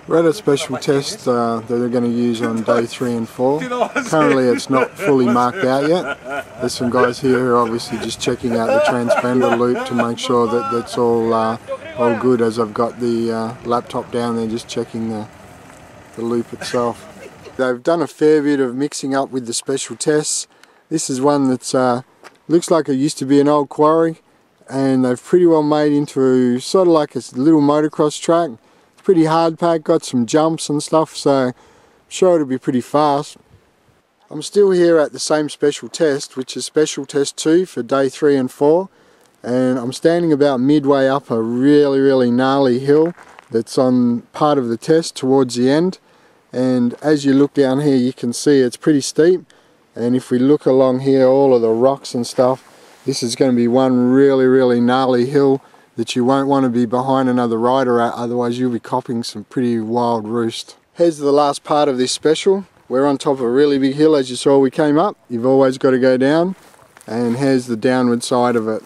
We're at a special test that they're going to use on day 3 and 4. Currently it's not fully marked out yet. There's some guys here who are obviously just checking out the transponder loop to make sure that that's all good, as I've got the laptop down there just checking the loop itself. They've done a fair bit of mixing up with the special tests. This is one that's looks like it used to be an old quarry, and they've pretty well made into sort of like a little motocross track. Pretty hard pack, got some jumps and stuff, so I'm sure it'll be pretty fast. I'm still here at the same special test, which is special test 2 for day 3 and 4, and I'm standing about midway up a really gnarly hill that's on part of the test towards the end, and as you look down here you can see it's pretty steep, and if we look along here, all of the rocks and stuff, this is going to be one really gnarly hill that you won't want to be behind another rider at, otherwise you'll be copping some pretty wild roost. Here's the last part of this special. We're on top of a really big hill, as you saw we came up. You've always got to go down, and here's the downward side of it.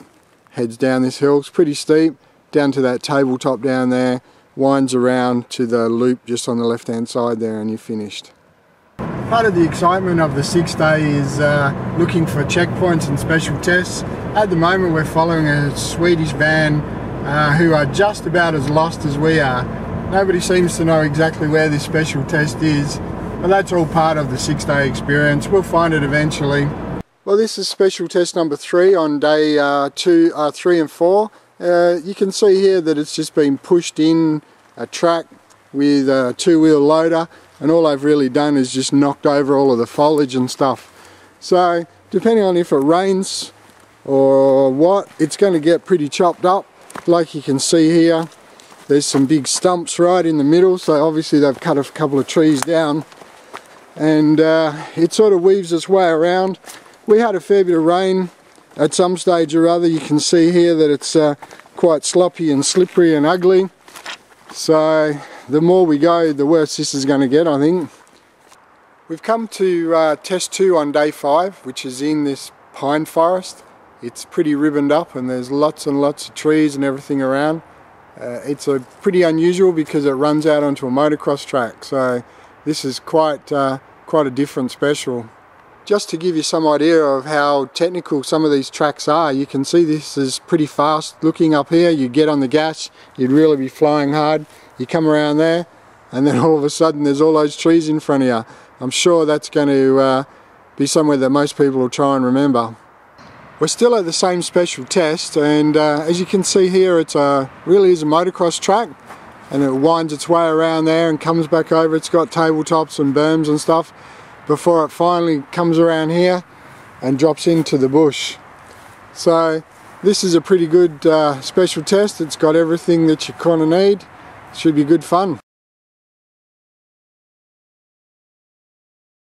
Heads down this hill, it's pretty steep, down to that tabletop down there, winds around to the loop just on the left hand side there, and you're finished. Part of the excitement of the 6th day is looking for checkpoints and special tests. At the moment we're following a Swedish van who are just about as lost as we are. Nobody seems to know exactly where this special test is, but that's all part of the 6th day experience. We'll find it eventually. Well, this is special test number 3 on day 3 and 4. You can see here that it's just been pushed in a track with a 2-wheel loader, and all I've really done is just knocked over all of the foliage and stuff. So depending on if it rains or what, it's going to get pretty chopped up. Like you can see here, there's some big stumps right in the middle, so obviously they've cut a couple of trees down, and it sort of weaves its way around. We had a fair bit of rain at some stage or other. You can see here that it's quite sloppy and slippery and ugly, so the more we go, the worse this is going to get, I think. We've come to test 2 on day 5, which is in this pine forest. It's pretty ribboned up and there's lots and lots of trees and everything around. It's pretty unusual because it runs out onto a motocross track, so this is quite a different special. Just to give you some idea of how technical some of these tracks are, you can see this is pretty fast. Looking up here, you get on the gas, you'd really be flying hard. You come around there and then all of a sudden there's all those trees in front of you. I'm sure that's going to be somewhere that most people will try and remember. We're still at the same special test, and as you can see here, it really is a motocross track, and it winds its way around there and comes back over. It's got tabletops and berms and stuff before it finally comes around here and drops into the bush. So this is a pretty good special test. It's got everything that you kind of need. Should be good fun.